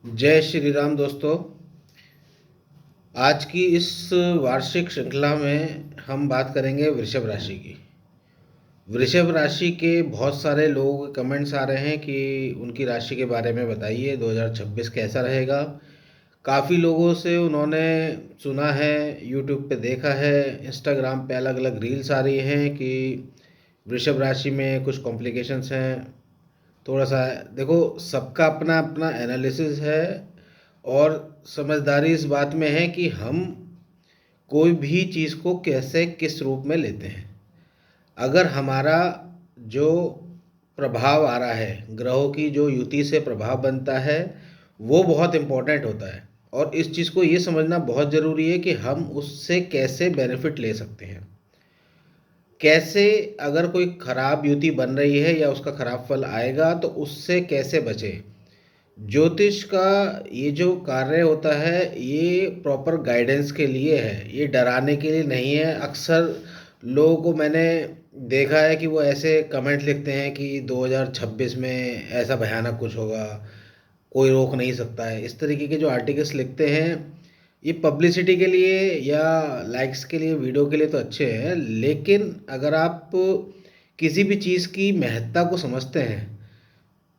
जय श्री राम दोस्तों। आज की इस वार्षिक श्रृंखला में हम बात करेंगे वृषभ राशि की। वृषभ राशि के बहुत सारे लोग कमेंट्स आ रहे हैं कि उनकी राशि के बारे में बताइए 2026 कैसा रहेगा। काफ़ी लोगों से उन्होंने सुना है, यूट्यूब पे देखा है, इंस्टाग्राम पे अलग अलग रील्स आ रही हैं कि वृषभ राशि में कुछ कॉम्प्लिकेशंस हैं। थोड़ा सा देखो, सबका अपना अपना एनालिसिस है और समझदारी इस बात में है कि हम कोई भी चीज़ को कैसे किस रूप में लेते हैं। अगर हमारा जो प्रभाव आ रहा है, ग्रहों की जो युति से प्रभाव बनता है, वो बहुत इम्पोर्टेंट होता है और इस चीज़ को ये समझना बहुत ज़रूरी है कि हम उससे कैसे बेनिफिट ले सकते हैं। कैसे, अगर कोई खराब युति बन रही है या उसका खराब फल आएगा तो उससे कैसे बचे। ज्योतिष का ये जो कार्य होता है ये प्रॉपर गाइडेंस के लिए है, ये डराने के लिए नहीं है। अक्सर लोगों को मैंने देखा है कि वो ऐसे कमेंट लिखते हैं कि 2026 में ऐसा भयानक कुछ होगा, कोई रोक नहीं सकता है। इस तरीके के जो आर्टिकल्स लिखते हैं ये पब्लिसिटी के लिए या लाइक्स के लिए, वीडियो के लिए तो अच्छे हैं, लेकिन अगर आप किसी भी चीज़ की महत्ता को समझते हैं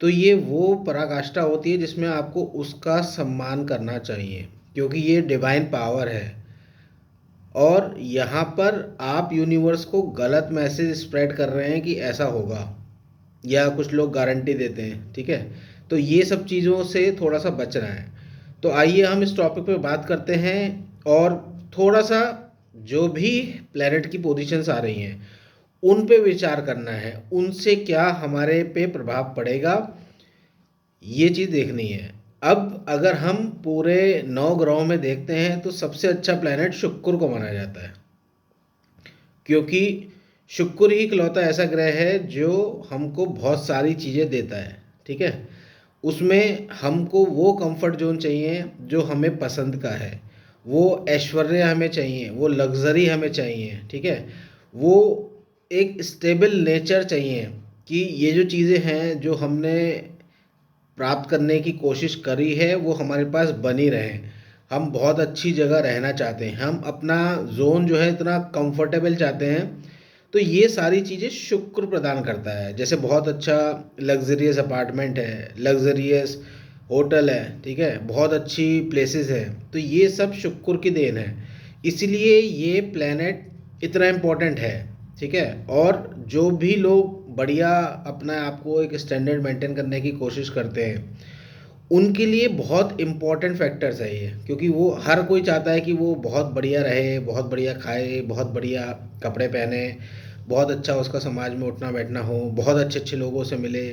तो ये वो पराकाष्ठा होती है जिसमें आपको उसका सम्मान करना चाहिए, क्योंकि ये डिवाइन पावर है। और यहाँ पर आप यूनिवर्स को गलत मैसेज स्प्रेड कर रहे हैं कि ऐसा होगा, या कुछ लोग गारंटी देते हैं, ठीक है। तो ये सब चीज़ों से थोड़ा सा बचना है। तो आइए हम इस टॉपिक पे बात करते हैं और थोड़ा सा जो भी प्लेनेट की पोजीशंस आ रही हैं उन पे विचार करना है, उनसे क्या हमारे पे प्रभाव पड़ेगा, ये चीज़ देखनी है। अब अगर हम पूरे 9 ग्रहों में देखते हैं तो सबसे अच्छा प्लैनेट शुक्र को माना जाता है, क्योंकि शुक्र ही इकलौता ऐसा ग्रह है जो हमको बहुत सारी चीज़ें देता है, ठीक है। उसमें हमको वो कंफर्ट जोन चाहिए जो हमें पसंद का है, वो ऐश्वर्य हमें चाहिए, वो लग्जरी हमें चाहिए, ठीक है। वो एक स्टेबल नेचर चाहिए कि ये जो चीज़ें हैं जो हमने प्राप्त करने की कोशिश करी है वो हमारे पास बनी रहे। हम बहुत अच्छी जगह रहना चाहते हैं, हम अपना जोन जो है इतना कंफर्टेबल चाहते हैं। तो ये सारी चीज़ें शुक्र प्रदान करता है। जैसे बहुत अच्छा लग्जरियस अपार्टमेंट है, लग्जरियस होटल है, ठीक है, बहुत अच्छी प्लेसेस हैं, तो ये सब शुक्र की देन है। इसलिए ये प्लेनेट इतना इम्पोर्टेंट है, ठीक है। और जो भी लोग बढ़िया अपना आपको एक स्टैंडर्ड मेंटेन करने की कोशिश करते हैं उनके लिए बहुत इम्पोर्टेंट फैक्टर्स है ये, क्योंकि वो हर कोई चाहता है कि वो बहुत बढ़िया रहे, बहुत बढ़िया खाए, बहुत बढ़िया कपड़े पहने, बहुत अच्छा उसका समाज में उठना बैठना हो, बहुत अच्छे अच्छे लोगों से मिले,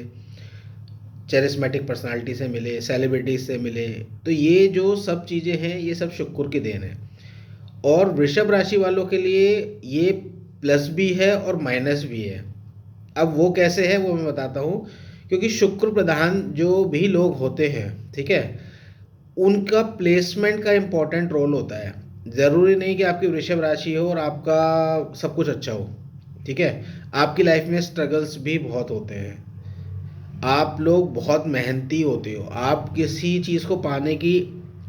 चेरिस्मेटिक पर्सनालिटी से मिले, सेलिब्रिटीज से मिले। तो ये जो सब चीज़ें हैं ये सब शुक्र की देन है। और वृषभ राशि वालों के लिए ये प्लस भी है और माइनस भी है। अब वो कैसे है वो मैं बताता हूँ। क्योंकि शुक्र प्रधान जो भी लोग होते हैं, ठीक है, उनका प्लेसमेंट का इम्पोर्टेंट रोल होता है। ज़रूरी नहीं कि आपकी वृषभ राशि हो और आपका सब कुछ अच्छा हो, ठीक है। आपकी लाइफ में स्ट्रगल्स भी बहुत होते हैं, आप लोग बहुत मेहनती होते हो, आप किसी चीज़ को पाने की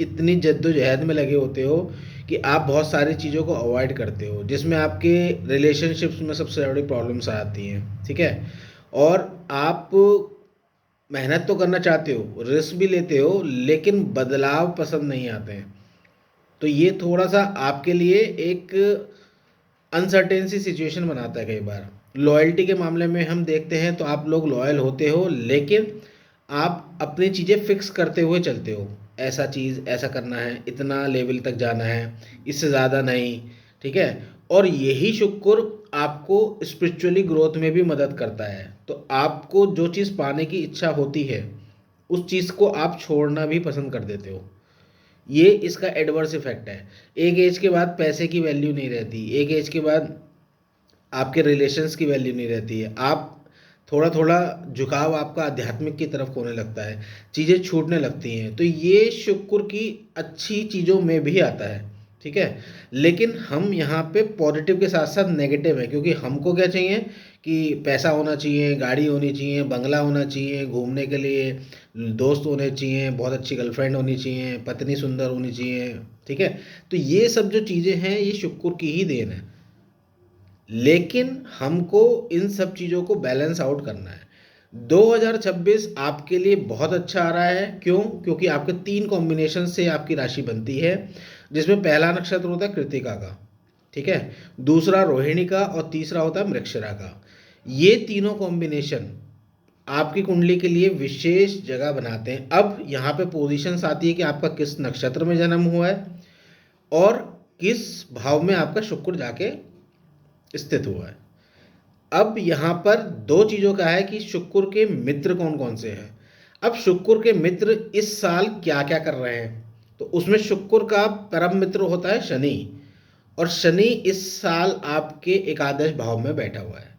इतनी जद्दोजहद में लगे होते हो कि आप बहुत सारी चीज़ों को अवॉइड करते हो, जिसमें आपके रिलेशनशिप्स में सबसे बड़ी प्रॉब्लम्स आती हैं, ठीक है। और आप मेहनत तो करना चाहते हो, रिस्क भी लेते हो, लेकिन बदलाव पसंद नहीं आते हैं। तो ये थोड़ा सा आपके लिए एक अनसर्टेन सी सिचुएशन बनाता है कई बार। लॉयल्टी के मामले में हम देखते हैं तो आप लोग लॉयल होते हो, लेकिन आप अपनी चीज़ें फिक्स करते हुए चलते हो। ऐसा चीज़ ऐसा करना है, इतना लेवल तक जाना है, इससे ज़्यादा नहीं, ठीक है। और यही शुक्र आपको स्पिरिचुअली ग्रोथ में भी मदद करता है। तो आपको जो चीज़ पाने की इच्छा होती है उस चीज़ को आप छोड़ना भी पसंद कर देते हो। ये इसका एडवर्स इफेक्ट है। एक एज के बाद पैसे की वैल्यू नहीं रहती, एक एज के बाद आपके रिलेशंस की वैल्यू नहीं रहती है। आप थोड़ा थोड़ा झुकाव आपका आध्यात्मिक की तरफ होने लगता है, चीज़ें छूटने लगती हैं। तो ये शुक्र की अच्छी चीज़ों में भी आता है, ठीक है। लेकिन हम यहाँ पे पॉजिटिव के साथ साथ नेगेटिव है, क्योंकि हमको क्या चाहिए कि पैसा होना चाहिए, गाड़ी होनी चाहिए, बंगला होना चाहिए, घूमने के लिए दोस्त होने चाहिए, बहुत अच्छी गर्लफ्रेंड होनी चाहिए, पत्नी सुंदर होनी चाहिए, ठीक है। तो ये सब जो चीज़ें हैं ये शुक्र की ही देन है, लेकिन हमको इन सब चीज़ों को बैलेंस आउट करना है। 2026 आपके लिए बहुत अच्छा आ रहा है। क्यों? क्योंकि आपके 3 कॉम्बिनेशन से आपकी राशि बनती है, जिसमें पहला नक्षत्र होता है कृतिका का, ठीक है, दूसरा रोहिणी का और तीसरा होता है मृगशिरा का। ये तीनों कॉम्बिनेशन आपकी कुंडली के लिए विशेष जगह बनाते हैं। अब यहाँ पे पोजीशंस आती है कि आपका किस नक्षत्र में जन्म हुआ है और किस भाव में आपका शुक्र जाके स्थित हुआ है। अब यहाँ पर दो चीज़ों का है कि शुक्र के मित्र कौन कौन से हैं। अब शुक्र के मित्र इस साल क्या क्या कर रहे हैं, तो उसमें शुक्र का परम मित्र होता है शनि, और शनि इस साल आपके एकादश भाव में बैठा हुआ है।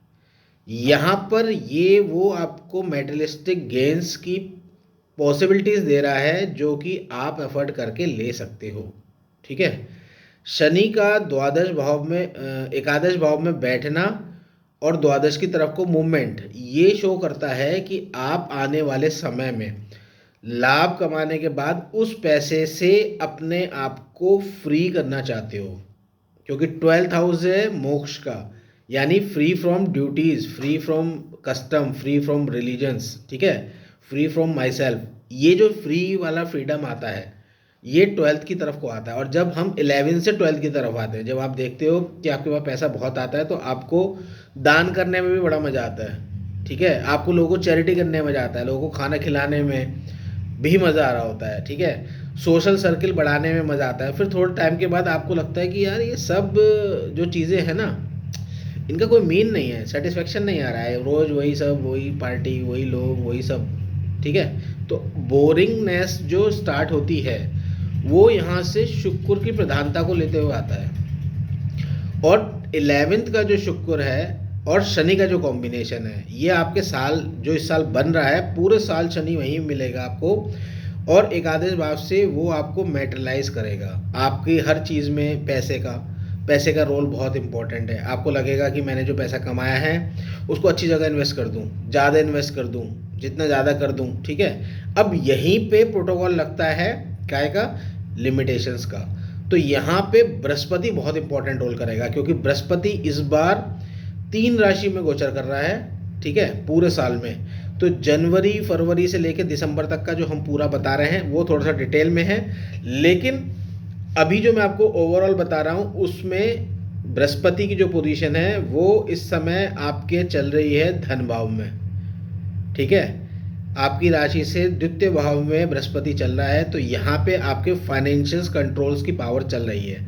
यहाँ पर ये वो आपको मेटेरियलिस्टिक गेन्स की पॉसिबिलिटीज दे रहा है जो कि आप एफर्ट करके ले सकते हो, ठीक है। शनि का द्वादश भाव में एकादश भाव में बैठना और द्वादश की तरफ को मूवमेंट ये शो करता है कि आप आने वाले समय में लाभ कमाने के बाद उस पैसे से अपने आप को फ्री करना चाहते हो, क्योंकि 12th हाउस है मोक्ष का, यानी free from duties, free from custom, free from religions, ठीक है, फ्री फ्रॉम माई सेल्फ। ये जो फ्री वाला फ्रीडम आता है ये 12th की तरफ को आता है। और जब हम 11 से 12th की तरफ आते हैं, जब आप देखते हो कि आपके पास पैसा बहुत आता है, तो आपको दान करने में भी बड़ा मज़ा आता है, ठीक है, आपको लोगों को चैरिटी करने में मज़ा आता है, लोगों को खाना खिलाने में भी मज़ा आ रहा होता है, ठीक है, सोशल सर्किल बढ़ाने में मज़ा आता है। फिर थोड़े टाइम के बाद आपको लगता है कि यार ये सब जो चीज़ें हैं ना, इनका कोई मीन नहीं है, सेटिस्फेक्शन नहीं आ रहा है, रोज़ वही सब, वही पार्टी, वही लोग, वही सब, ठीक है। तो बोरिंगनेस जो स्टार्ट होती है वो यहाँ से शुक्र की प्रधानता को लेते हुए आता है। और 11th का जो शुक्र है और शनि का जो कॉम्बिनेशन है, ये आपके साल जो इस साल बन रहा है पूरे साल शनि वहीं मिलेगा आपको, और एकादश भाव से वो आपको मैटेरियलाइज करेगा आपकी हर चीज़ में। पैसे का रोल बहुत इंपॉर्टेंट है। आपको लगेगा कि मैंने जो पैसा कमाया है उसको अच्छी जगह इन्वेस्ट कर दूं, ज़्यादा इन्वेस्ट कर दूं, जितना ज़्यादा कर दूं, ठीक है। अब यहीं पे प्रोटोकॉल लगता है काय का, लिमिटेशंस का। तो यहाँ पे बृहस्पति बहुत इंपॉर्टेंट रोल करेगा, क्योंकि बृहस्पति इस बार 3 राशि में गोचर कर रहा है, ठीक है, पूरे साल में। तो जनवरी फरवरी से लेकर दिसंबर तक का जो हम पूरा बता रहे हैं वो थोड़ा सा डिटेल में है, लेकिन अभी जो मैं आपको ओवरऑल बता रहा हूँ उसमें बृहस्पति की जो पोजीशन है वो इस समय आपके चल रही है धन भाव में, ठीक है, आपकी राशि से द्वितीय भाव में बृहस्पति चल रहा है। तो यहाँ पे आपके फाइनेंशियल कंट्रोल्स की पावर चल रही है,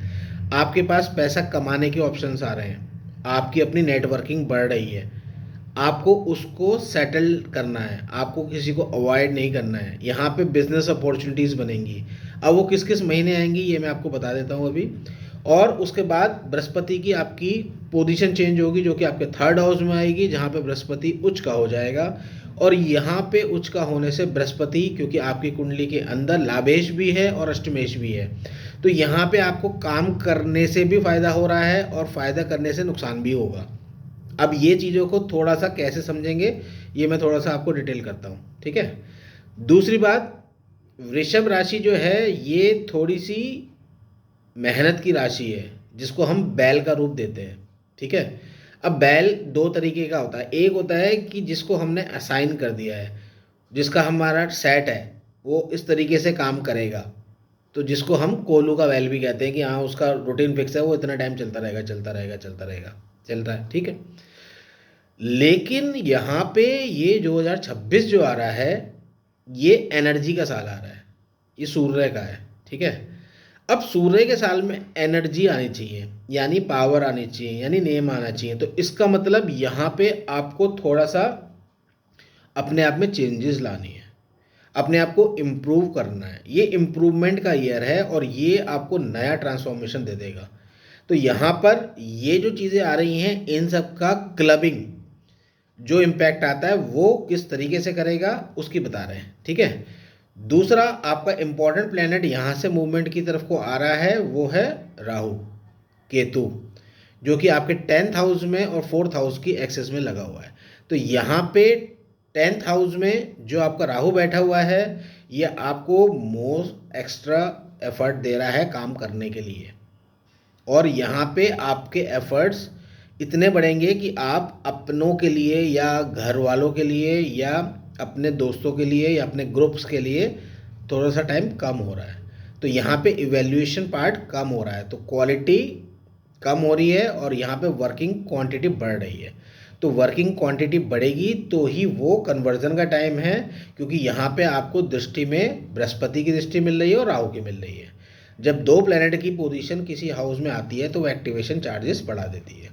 आपके पास पैसा कमाने के ऑप्शंस आ रहे हैं, आपकी अपनी नेटवर्किंग बढ़ रही है, आपको उसको सेटल करना है, आपको किसी को अवॉइड नहीं करना है। यहाँ पे बिजनेस अपॉर्चुनिटीज़ बनेंगी। अब वो किस किस महीने आएंगी ये मैं आपको बता देता हूँ अभी। और उसके बाद बृहस्पति की आपकी पोजीशन चेंज होगी, जो कि आपके 3rd हाउस में आएगी, जहाँ पे बृहस्पति उच्च का हो जाएगा। और यहाँ पे उच्च का होने से बृहस्पति, क्योंकि आपकी कुंडली के अंदर लाभेश भी है और अष्टमेश भी है, तो यहाँ पे आपको काम करने से भी फायदा हो रहा है और फायदा करने से नुकसान भी होगा। अब ये चीज़ों को थोड़ा सा कैसे समझेंगे ये मैं थोड़ा सा आपको डिटेल करता हूँ, ठीक है। दूसरी बात, वृषभ राशि जो है ये थोड़ी सी मेहनत की राशि है, जिसको हम बैल का रूप देते हैं, ठीक है। अब बैल 2 तरीके का होता है। एक होता है कि जिसको हमने असाइन कर दिया है, जिसका हमारा सेट है, वो इस तरीके से काम करेगा, तो जिसको हम कोलू का बैल भी कहते हैं कि हाँ उसका रूटीन फिक्स है, वो इतना टाइम चलता रहेगा चलता रहेगा चलता रहेगा, चल रहा है, ठीक है। लेकिन यहाँ पे ये 2026 जो आ रहा है ये एनर्जी का साल आ रहा है, ये सूर्य का है, ठीक है। अब सूर्य के साल में एनर्जी आनी चाहिए, यानी पावर आनी चाहिए, यानी नेम आना चाहिए। तो इसका मतलब यहाँ पे आपको थोड़ा सा अपने आप में चेंजेस लानी है, अपने आप को इम्प्रूव करना है। ये इम्प्रूवमेंट का ईयर है और ये आपको नया ट्रांसफॉर्मेशन दे देगा। तो यहाँ पर ये जो चीज़ें आ रही हैं इन सब का क्लबिंग जो इम्पैक्ट आता है वो किस तरीके से करेगा उसकी बता रहे हैं, ठीक है। दूसरा आपका इम्पॉर्टेंट प्लैनेट यहाँ से मूवमेंट की तरफ को आ रहा है, वो है राहु केतु, जो कि आपके 10th हाउस में और 4th हाउस की एक्सेस में लगा हुआ है। तो यहाँ पे 10th हाउस में जो आपका राहु बैठा हुआ है, ये आपको मोस्ट एक्स्ट्रा एफर्ट दे रहा है काम करने के लिए, और यहाँ पे आपके एफर्ट्स इतने बढ़ेंगे कि आप अपनों के लिए या घर वालों के लिए या अपने दोस्तों के लिए या अपने ग्रुप्स के लिए थोड़ा सा टाइम कम हो रहा है। तो यहाँ पे इवैल्यूएशन पार्ट कम हो रहा है, तो क्वालिटी कम हो रही है और यहाँ पे वर्किंग क्वांटिटी बढ़ रही है। तो वर्किंग क्वांटिटी बढ़ेगी तो ही वो कन्वर्जन का टाइम है, क्योंकि यहाँ पे आपको दृष्टि में बृहस्पति की दृष्टि मिल रही है और राहु की मिल रही है। जब दो प्लैनेट की पोजीशन किसी हाउस में आती है तो वो एक्टिवेशन चार्जेस बढ़ा देती है,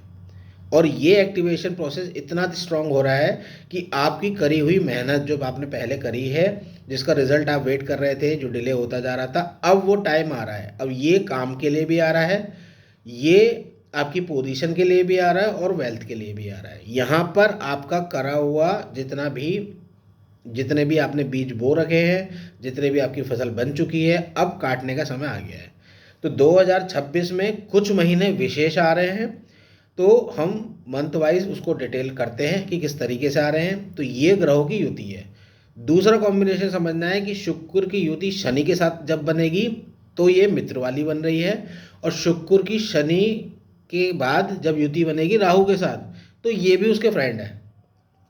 और ये एक्टिवेशन प्रोसेस इतना स्ट्रांग हो रहा है कि आपकी करी हुई मेहनत जो आपने पहले करी है, जिसका रिजल्ट आप वेट कर रहे थे, जो डिले होता जा रहा था, अब वो टाइम आ रहा है। अब ये काम के लिए भी आ रहा है, ये आपकी पोजीशन के लिए भी आ रहा है और वेल्थ के लिए भी आ रहा है। यहाँ पर आपका करा हुआ जितने भी आपने बीज बो रखे हैं, जितने भी आपकी फसल बन चुकी है, अब काटने का समय आ गया है। तो 2026 में कुछ महीने विशेष आ रहे हैं, तो हम मंथ वाइज उसको डिटेल करते हैं कि किस तरीके से आ रहे हैं। तो ये ग्रहों की युति है। दूसरा कॉम्बिनेशन समझना है कि शुक्र की युति शनि के साथ जब बनेगी तो ये मित्र वाली बन रही है, और शुक्र की शनि के बाद जब युति बनेगी राहु के साथ तो ये भी उसके फ्रेंड है।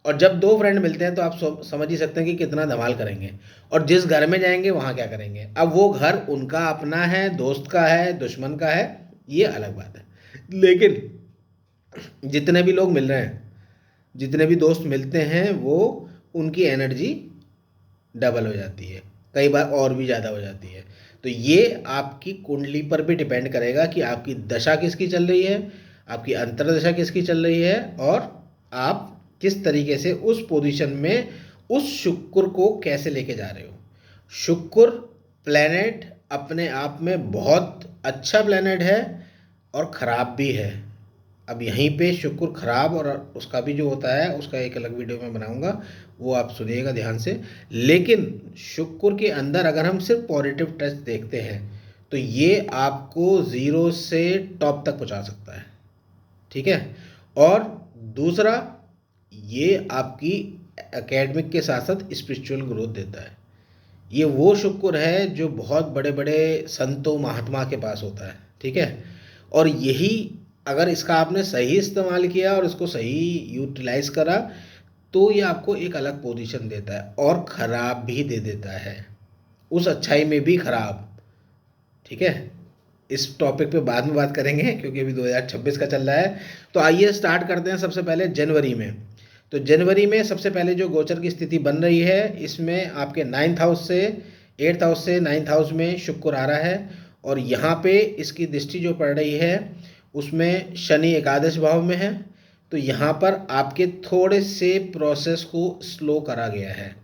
और जब दो फ्रेंड मिलते हैं तो आप समझ ही सकते हैं कि कितना धमाल करेंगे, और जिस घर में जाएंगे वहाँ क्या करेंगे। अब वो घर उनका अपना है, दोस्त का है, दुश्मन का है, ये अलग बात है। लेकिन जितने भी लोग मिल रहे हैं, जितने भी दोस्त मिलते हैं, वो उनकी एनर्जी डबल हो जाती है, कई बार और भी ज़्यादा हो जाती है। तो ये आपकी कुंडली पर भी डिपेंड करेगा कि आपकी दशा किसकी चल रही है, आपकी अंतर्दशा किसकी चल रही है, और आप किस तरीके से उस पोजीशन में उस शुक्र को कैसे लेके जा रहे हो। शुक्र प्लैनेट अपने आप में बहुत अच्छा प्लैनेट है और ख़राब भी है। अब यहीं पे शुक्र खराब और उसका भी जो होता है उसका एक अलग वीडियो में बनाऊंगा, वो आप सुनिएगा ध्यान से। लेकिन शुक्र के अंदर अगर हम सिर्फ पॉजिटिव टच देखते हैं तो ये आपको ज़ीरो से टॉप तक पहुंचा सकता है, ठीक है। और दूसरा, ये आपकी एकेडमिक के साथ साथ स्पिरिचुअल ग्रोथ देता है। ये वो शुक्र है जो बहुत बड़े बड़े संतों महात्मा के पास होता है, ठीक है। और यही अगर इसका आपने सही इस्तेमाल किया और इसको सही यूटिलाइज करा तो ये आपको एक अलग पोजीशन देता है, और ख़राब भी दे देता है, उस अच्छाई में भी ख़राब, ठीक है। इस टॉपिक पे बाद में बात करेंगे क्योंकि अभी 2026 का चल रहा है। तो आइए स्टार्ट करते हैं सबसे पहले जनवरी में। तो जनवरी में सबसे पहले जो गोचर की स्थिति बन रही है, इसमें आपके 9th हाउस से 8th हाउस से 9th हाउस में शुक्र आ रहा है, और यहाँ पे इसकी दृष्टि जो पड़ रही है उसमें शनि एकादश भाव में है। तो यहाँ पर आपके थोड़े से प्रोसेस को स्लो करा गया है,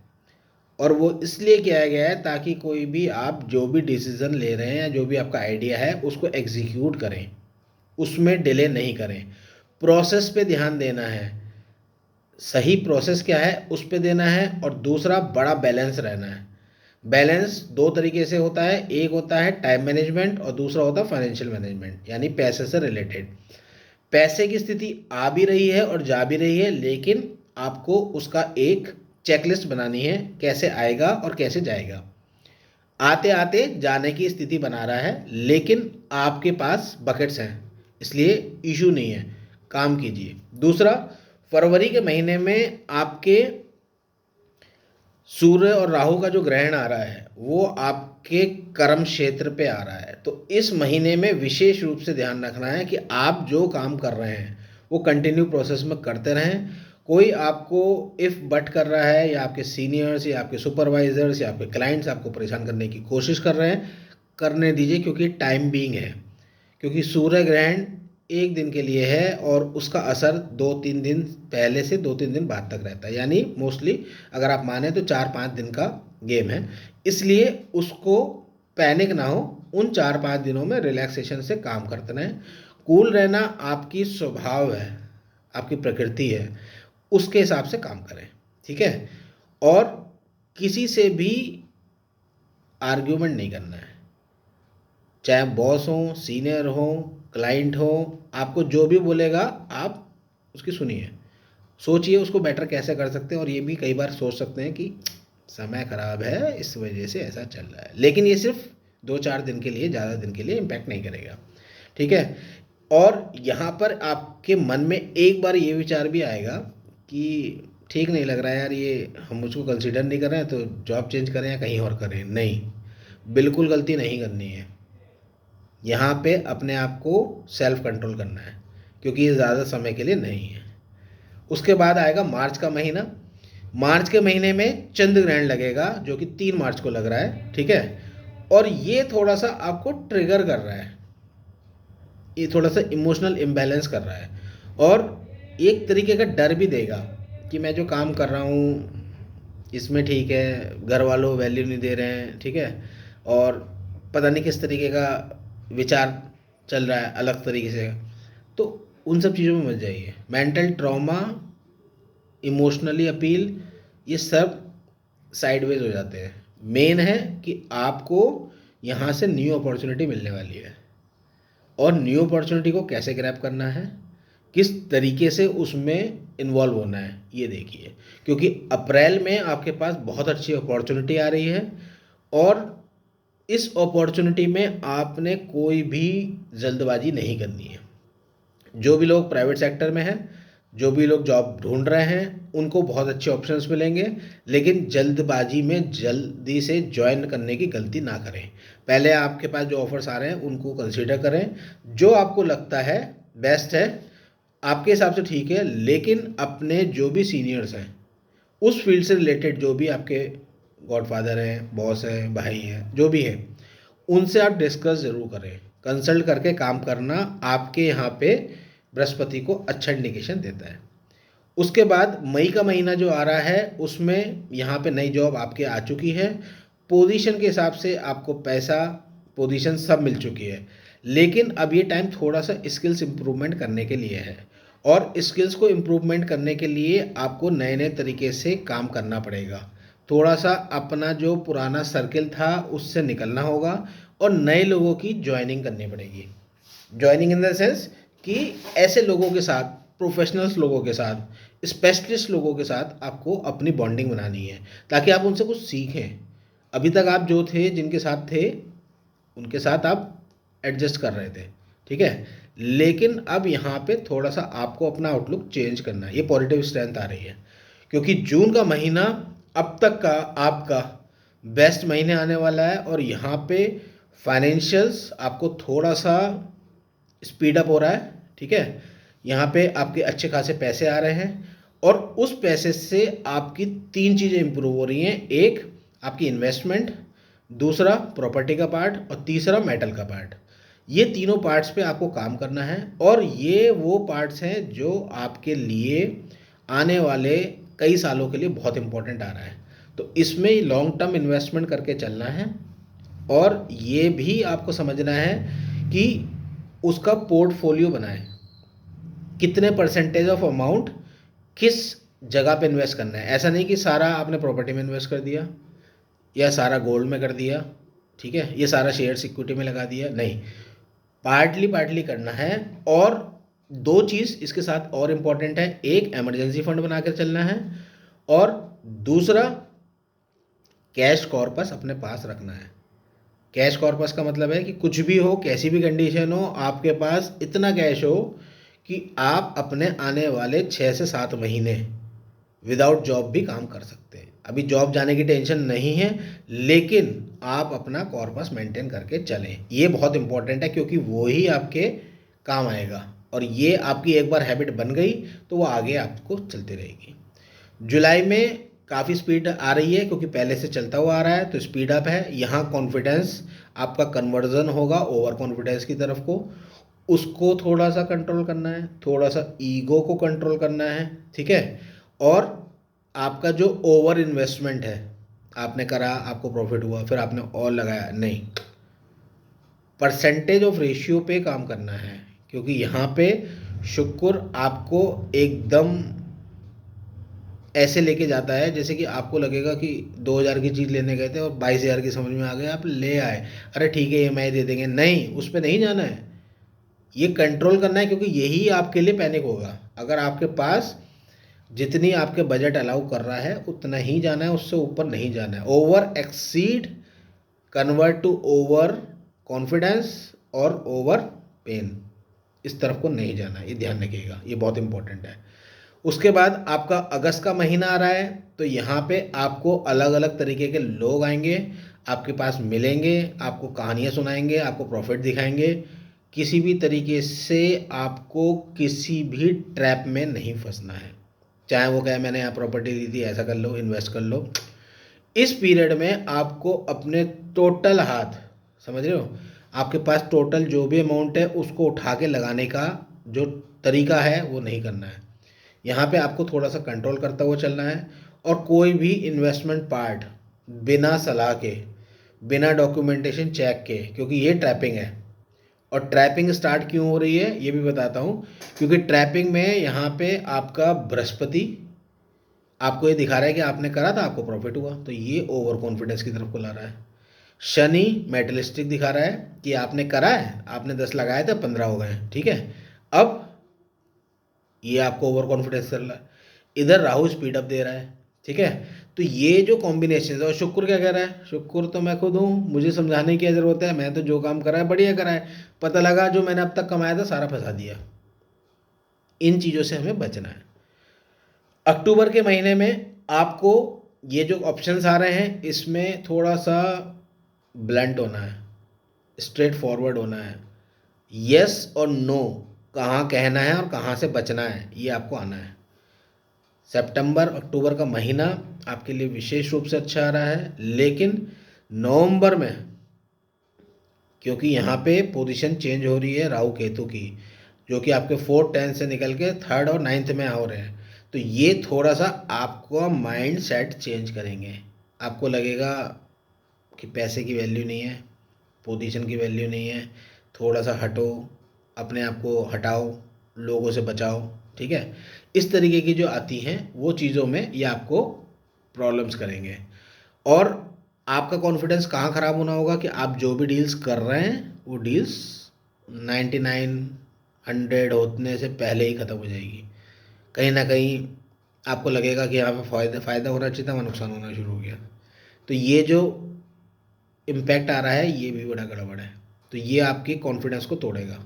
और वो इसलिए किया गया है ताकि कोई भी आप जो भी डिसीज़न ले रहे हैं या जो भी आपका आइडिया है उसको एग्जीक्यूट करें, उसमें डिले नहीं करें। प्रोसेस पे ध्यान देना है, सही प्रोसेस क्या है उस पे देना है, और दूसरा बड़ा बैलेंस रहना है। बैलेंस दो तरीके से होता है, एक होता है टाइम मैनेजमेंट और दूसरा होता है फाइनेंशियल मैनेजमेंट, यानी पैसे से रिलेटेड। पैसे की स्थिति आ भी रही है और जा भी रही है, लेकिन आपको उसका एक चेकलिस्ट बनानी है, कैसे आएगा और कैसे जाएगा। आते आते जाने की स्थिति बना रहा है, लेकिन आपके पास बकेट्स हैं, इसलिए इशू नहीं है, काम कीजिए। दूसरा, फरवरी के महीने में आपके सूर्य और राहु का जो ग्रहण आ रहा है वो आपके कर्म क्षेत्र पे आ रहा है। तो इस महीने में विशेष रूप से ध्यान रखना है कि आप जो काम कर रहे हैं वो कंटिन्यू प्रोसेस में करते रहें। कोई आपको इफ़ बट कर रहा है, या आपके सीनियर्स या आपके सुपरवाइजर्स या आपके क्लाइंट्स आपको परेशान करने की कोशिश कर रहे हैं, करने दीजिए, क्योंकि टाइम बीइंग है। क्योंकि सूर्य ग्रहण एक दिन के लिए है और उसका असर 2-3 दिन पहले से 2-3 दिन बाद तक रहता है, यानी मोस्टली अगर आप माने तो 4-5 दिन का गेम है। इसलिए उसको पैनिक ना हो, उन 4-5 दिनों में रिलैक्सेशन से काम करते रहें। कूल रहना आपकी स्वभाव है, आपकी प्रकृति है, उसके हिसाब से काम करें, ठीक है। और किसी से भी आर्ग्यूमेंट नहीं करना है। चाहे बॉस हो, सीनियर हो, क्लाइंट हो, आपको जो भी बोलेगा आप उसकी सुनिए, सोचिए उसको बेटर कैसे कर सकते हैं। और ये भी कई बार सोच सकते हैं कि समय खराब है इस वजह से ऐसा चल रहा है, लेकिन ये सिर्फ 2-4 दिन के लिए, ज़्यादा दिन के लिए इम्पैक्ट नहीं करेगा, ठीक है। और यहाँ पर आपके मन में एक बार ये विचार भी आएगा कि ठीक नहीं लग रहा है यार, ये हम मुझको कंसिडर नहीं कर रहे हैं, तो जॉब चेंज करें या कहीं और करें। नहीं, बिल्कुल गलती नहीं करनी है। यहाँ पे अपने आप को सेल्फ कंट्रोल करना है, क्योंकि ये ज़्यादा समय के लिए नहीं है। उसके बाद आएगा मार्च का महीना। मार्च के महीने में चंद्र ग्रहण लगेगा, जो कि 3 मार्च को लग रहा है, ठीक है। और ये थोड़ा सा आपको ट्रिगर कर रहा है, ये थोड़ा सा इमोशनल इम्बैलेंस कर रहा है, और एक तरीके का डर भी देगा कि मैं जो काम कर रहा हूँ इसमें ठीक है, घर वालों वैल्यू नहीं दे रहे हैं, ठीक है, और पता नहीं किस तरीके का विचार चल रहा है अलग तरीके से। तो उन सब चीज़ों में मत जाइए। मेंटल ट्रॉमा, इमोशनली अपील, ये सब साइडवेज हो जाते हैं। मेन है कि आपको यहाँ से न्यू अपॉर्चुनिटी मिलने वाली है, और न्यू अपॉर्चुनिटी को कैसे ग्रैब करना है, किस तरीके से उसमें इन्वॉल्व होना है, ये देखिए। क्योंकि अप्रैल में आपके पास बहुत अच्छी अपॉर्चुनिटी आ रही है, और इस अपॉर्चुनिटी में आपने कोई भी जल्दबाजी नहीं करनी है। जो भी लोग प्राइवेट सेक्टर में हैं, जो भी लोग जॉब ढूंढ रहे हैं, उनको बहुत अच्छे ऑप्शंस मिलेंगे, लेकिन जल्दबाजी में जल्दी से ज्वाइन करने की गलती ना करें। पहले आपके पास जो ऑफर्स आ रहे हैं उनको कंसीडर करें, जो आपको लगता है बेस्ट है आपके हिसाब से ठीक है, लेकिन अपने जो भी सीनियर्स हैं उस फील्ड से रिलेटेड, जो भी आपके गॉडफादर हैं, बॉस हैं, भाई हैं, जो भी है, उनसे आप डिस्कस ज़रूर करें। कंसल्ट करके काम करना आपके यहाँ पे बृहस्पति को अच्छा इंडिकेशन देता है। उसके बाद मई का महीना जो आ रहा है, उसमें यहाँ पे नई जॉब आपके आ चुकी है। पोजीशन के हिसाब से आपको पैसा, पोजीशन सब मिल चुकी है, लेकिन अब ये टाइम थोड़ा सा स्किल्स इम्प्रूवमेंट करने के लिए है। और स्किल्स को इम्प्रूवमेंट करने के लिए आपको नए नए तरीके से काम करना पड़ेगा। थोड़ा सा अपना जो पुराना सर्किल था उससे निकलना होगा, और नए लोगों की ज्वाइनिंग करनी पड़ेगी। ज्वाइनिंग इन द सेंस कि ऐसे लोगों के साथ, प्रोफेशनल्स लोगों के साथ, स्पेशलिस्ट लोगों के साथ आपको अपनी बॉन्डिंग बनानी है, ताकि आप उनसे कुछ सीखें। अभी तक आप जो थे, जिनके साथ थे, उनके साथ आप एडजस्ट कर रहे थे, ठीक है, लेकिन अब यहाँ पे थोड़ा सा आपको अपना आउटलुक चेंज करना है। ये पॉजिटिव स्ट्रेंथ आ रही है, क्योंकि जून का महीना अब तक का आपका बेस्ट महीने आने वाला है, और यहाँ पे फाइनेंशियल्स आपको थोड़ा सा स्पीड अप हो रहा है, ठीक है। यहाँ पे आपके अच्छे खासे पैसे आ रहे हैं, और उस पैसे से आपकी 3 चीज़ें इंप्रूव हो रही हैं। एक, आपकी इन्वेस्टमेंट, दूसरा प्रॉपर्टी का पार्ट, और तीसरा मेटल का पार्ट। ये तीनों पार्ट्स पे आपको काम करना है, और ये वो पार्ट्स हैं जो आपके लिए आने वाले कई सालों के लिए बहुत इंपॉर्टेंट आ रहा है। तो इसमें लॉन्ग टर्म इन्वेस्टमेंट करके चलना है, और ये भी आपको समझना है कि उसका पोर्टफोलियो बनाएं, कितने परसेंटेज ऑफ अमाउंट किस जगह पे इन्वेस्ट करना है। ऐसा नहीं कि सारा आपने प्रॉपर्टी में इन्वेस्ट कर दिया, या सारा गोल्ड में कर दिया, ठीक है, ये सारा शेयर्स इक्विटी में लगा दिया, नहीं, पार्टली पार्टली करना है। और 2 चीज़ इसके साथ और इम्पॉर्टेंट है, एक इमरजेंसी फंड बनाकर चलना है, और दूसरा कैश कॉर्पस अपने पास रखना है। कैश कॉर्पस का मतलब है कि कुछ भी हो, कैसी भी कंडीशन हो, आपके पास इतना कैश हो कि आप अपने आने वाले 6 से 7 महीने विदाउट जॉब भी काम कर सकते हैं। अभी जॉब जाने की टेंशन नहीं है, लेकिन आप अपना कॉर्पस मेंटेन करके चलें। ये बहुत इंपॉर्टेंट है, क्योंकि वो ही आपके काम आएगा, और ये आपकी एक बार हैबिट बन गई तो वो आगे आपको चलती रहेगी। जुलाई में काफ़ी स्पीड आ रही है, क्योंकि पहले से चलता हुआ आ रहा है, तो स्पीड अप है। यहाँ कॉन्फिडेंस आपका कन्वर्जन होगा ओवर कॉन्फिडेंस की तरफ को, उसको थोड़ा सा कंट्रोल करना है, थोड़ा सा ईगो को कंट्रोल करना है, ठीक है। और आपका जो ओवर इन्वेस्टमेंट है, आपने करा, आपको प्रॉफिट हुआ, फिर आपने और लगाया, नहीं, परसेंटेज ऑफ रेशियो पे काम करना है। क्योंकि यहाँ पे शुक्र आपको एकदम ऐसे लेके जाता है जैसे कि आपको लगेगा कि 2,000 की चीज़ लेने गए थे और 22,000 की समझ में आ गए, आप ले आए, अरे ठीक है EMI दे देंगे, नहीं, उस पर नहीं जाना है। ये कंट्रोल करना है, क्योंकि यही आपके लिए पैनिक होगा। अगर आपके पास जितनी आपके बजट अलाउ कर रहा है उतना ही जाना है, उससे ऊपर नहीं जाना है। Over exceed convert to overconfidence और ओवर पेन, इस तरफ को नहीं जाना है, ये ध्यान रखिएगा, ये बहुत इंपॉर्टेंट है। उसके बाद आपका अगस्त का महीना आ रहा है, तो यहाँ पे आपको अलग अलग तरीके के लोग आएंगे, आपके पास मिलेंगे, आपको कहानियाँ सुनाएंगे, आपको प्रॉफिट दिखाएंगे। किसी भी तरीके से आपको किसी भी ट्रैप में नहीं फंसना है। चाहे वो कहे मैंने यहाँ प्रॉपर्टी दी थी, ऐसा कर लो, इन्वेस्ट कर लो। इस पीरियड में आपको अपने टोटल हाथ, समझ रहे हो, आपके पास टोटल जो भी अमाउंट है उसको उठा के लगाने का जो तरीका है वो नहीं करना है। यहाँ पे आपको थोड़ा सा कंट्रोल करता हुआ चलना है। और कोई भी इन्वेस्टमेंट पार्ट बिना सलाह के, बिना डॉक्यूमेंटेशन चेक के, क्योंकि ये ट्रैपिंग है। और ट्रैपिंग स्टार्ट क्यों हो रही है ये भी बताता हूँ। क्योंकि ट्रैपिंग में यहाँ पे आपका बृहस्पति आपको ये दिखा रहा है कि आपने करा था, आपको प्रॉफिट हुआ, तो ये ओवर कॉन्फिडेंस की तरफ को ला रहा है। शनि मेटलिस्टिक दिखा रहा है कि आपने करा है, आपने 10 लगाए थे, 15 हो गए, ठीक है। अब ये आपको ओवर कॉन्फिडेंस कर रहा है। इधर राहु स्पीड अप दे रहा है, ठीक है। तो ये जो कॉम्बिनेशन है, और शुक्र क्या कह रहा है, शुक्र तो मैं खुद हूँ, मुझे समझाने की क्या जरूरत है, मैं तो जो काम करा है बढ़िया करा है। पता लगा जो मैंने अब तक कमाया था सारा फंसा दिया। इन चीज़ों से हमें बचना है। अक्टूबर के महीने में आपको ये जो ऑप्शंस आ रहे हैं इसमें थोड़ा सा ब्लंट होना है, स्ट्रेट फॉरवर्ड होना है। यस और नो कहाँ कहना है और कहाँ से बचना है, ये आपको आना है। सितंबर अक्टूबर का महीना आपके लिए विशेष रूप से अच्छा आ रहा है, लेकिन नवंबर में, क्योंकि यहाँ पे पोजीशन चेंज हो रही है राहु केतु की, जो कि आपके 4th 10th से निकल के 3rd और 9th में हो रहे हैं, तो ये थोड़ा सा आपको माइंड सेट चेंज करेंगे। आपको लगेगा कि पैसे की वैल्यू नहीं है, पोजीशन की वैल्यू नहीं है, थोड़ा सा हटो, अपने आप को हटाओ, लोगों से बचाओ, ठीक है। इस तरीके की जो आती हैं वो चीज़ों में ये आपको प्रॉब्लम्स करेंगे। और आपका कॉन्फिडेंस कहाँ ख़राब होना होगा कि आप जो भी डील्स कर रहे हैं वो डील्स 99 100 होने से पहले ही ख़त्म हो जाएगी। कहीं ना कहीं आपको लगेगा कि यहाँ पे फ़ायदा होना चाहिए था, वहाँ नुकसान होना शुरू हो गया। तो ये जो इम्पैक्ट आ रहा है ये भी बड़ा गड़बड़ है, तो ये आपके कॉन्फिडेंस को तोड़ेगा,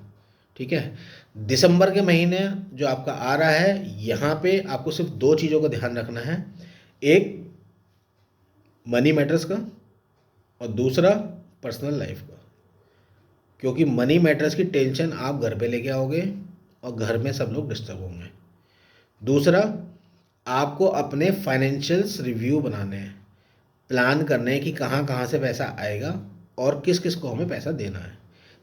ठीक है। दिसंबर के महीने जो आपका आ रहा है, यहाँ पे आपको सिर्फ 2 चीज़ों का ध्यान रखना है। एक मनी मैटर्स का, और दूसरा पर्सनल लाइफ का। क्योंकि मनी मैटर्स की टेंशन आप घर पे लेके आओगे और घर में सब लोग डिस्टर्ब होंगे। दूसरा, आपको अपने फाइनेंशियल्स रिव्यू बनाने हैं, प्लान करने हैं कि कहाँ कहाँ से पैसा आएगा और किस किस को हमें पैसा देना है।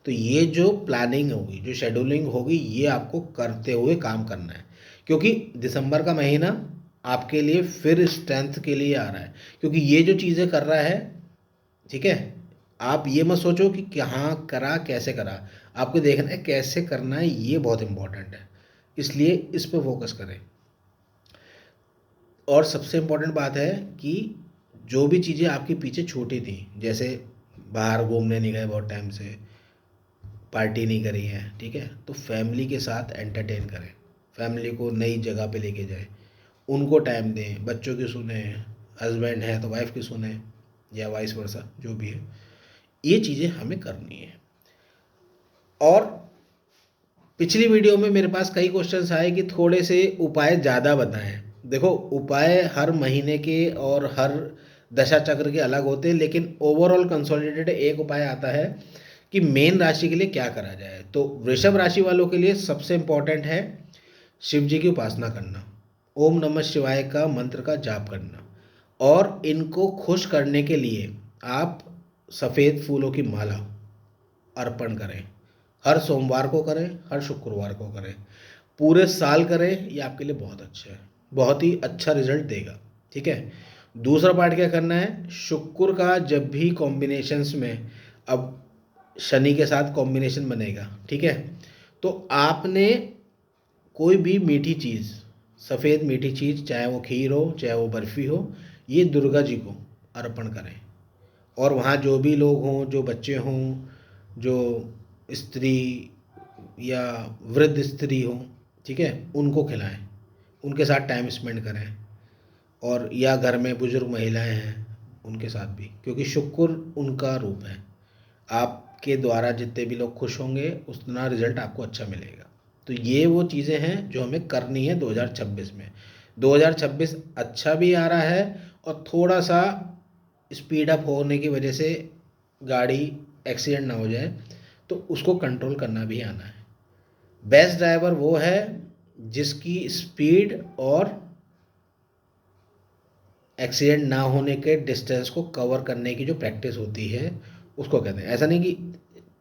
तो ये जो प्लानिंग होगी, जो शेड्यूलिंग होगी, ये आपको करते हुए काम करना है। क्योंकि दिसंबर का महीना आपके लिए फिर स्ट्रेंथ के लिए आ रहा है, क्योंकि ये जो चीज़ें कर रहा है, ठीक है। आप ये मत सोचो कि कहाँ करा, कैसे करा, आपको देखना है कैसे करना है, ये बहुत इंपॉर्टेंट है, इसलिए इस पर फोकस करें। और सबसे इम्पोर्टेंट बात है कि जो भी चीज़ें आपके पीछे छूटी थी, जैसे बाहर घूमने नहीं गए बहुत टाइम से, पार्टी नहीं करी है, ठीक है, तो फैमिली के साथ एंटरटेन करें, फैमिली को नई जगह पे लेके जाएं, उनको टाइम दें, बच्चों की सुने, हस्बैंड है तो वाइफ की सुने, या वाइस वर्सा, जो भी है, ये चीज़ें हमें करनी है। और पिछली वीडियो में मेरे पास कई क्वेश्चंस आए कि थोड़े से उपाय ज़्यादा बताएं। देखो, उपाय हर महीने के और हर दशा चक्र के अलग होते हैं, लेकिन ओवरऑल कंसोलिडेटेड एक उपाय आता है कि मेन राशि के लिए क्या करा जाए। तो वृषभ राशि वालों के लिए सबसे इम्पोर्टेंट है शिव जी की उपासना करना, ओम नमः शिवाय का मंत्र का जाप करना, और इनको खुश करने के लिए आप सफ़ेद फूलों की माला अर्पण करें। हर सोमवार को करें, हर शुक्रवार को करें, पूरे साल करें, ये आपके लिए बहुत अच्छा है, बहुत ही अच्छा रिजल्ट देगा, ठीक है। दूसरा पार्ट क्या करना है, शुक्र का जब भी कॉम्बिनेशंस में, अब शनि के साथ कॉम्बिनेशन बनेगा, ठीक है, तो आपने कोई भी मीठी चीज़, सफ़ेद मीठी चीज़, चाहे वो खीर हो चाहे वो बर्फ़ी हो, ये दुर्गा जी को अर्पण करें। और वहाँ जो भी लोग हों, जो बच्चे हों, जो स्त्री या वृद्ध स्त्री हो, ठीक है, उनको खिलाएं, उनके साथ टाइम स्पेंड करें। और या घर में बुजुर्ग महिलाएं हैं उनके साथ भी, क्योंकि शुक्र उनका रूप है। आपके द्वारा जितने भी लोग खुश होंगे उतना रिजल्ट आपको अच्छा मिलेगा। तो ये वो चीज़ें हैं जो हमें करनी है 2026 में। 2026 अच्छा भी आ रहा है और थोड़ा सा स्पीड अप होने की वजह से गाड़ी एक्सीडेंट ना हो जाए, तो उसको कंट्रोल करना भी आना है। बेस्ट ड्राइवर वो है जिसकी स्पीड और एक्सीडेंट ना होने के डिस्टेंस को कवर करने की जो प्रैक्टिस होती है उसको कहते हैं। ऐसा नहीं कि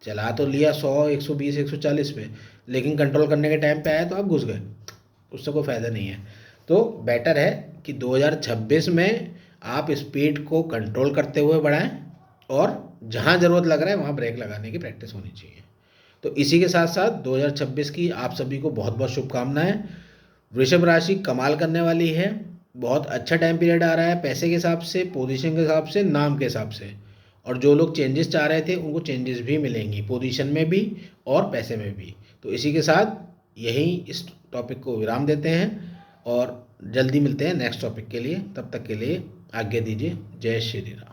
चला तो लिया 100, 120, 140 पे, लेकिन कंट्रोल करने के टाइम पे आया तो आप घुस गए, उससे कोई फ़ायदा नहीं है। तो बेटर है कि 2026 में आप स्पीड को कंट्रोल करते हुए बढ़ाएं और जहाँ ज़रूरत लग रहा है वहाँ ब्रेक लगाने की प्रैक्टिस होनी चाहिए। तो इसी के साथ साथ 2026 की आप सभी को बहुत बहुत शुभकामनाएं। वृषभ राशि कमाल करने वाली है। बहुत अच्छा टाइम पीरियड आ रहा है, पैसे के हिसाब से, पोजीशन के हिसाब से, नाम के हिसाब से। और जो लोग चेंजेस चाह रहे थे उनको चेंजेस भी मिलेंगी, पोजीशन में भी और पैसे में भी। तो इसी के साथ यही इस टॉपिक को विराम देते हैं और जल्दी मिलते हैं नेक्स्ट टॉपिक के लिए। तब तक के लिए आज्ञा दीजिए। जय श्री राम।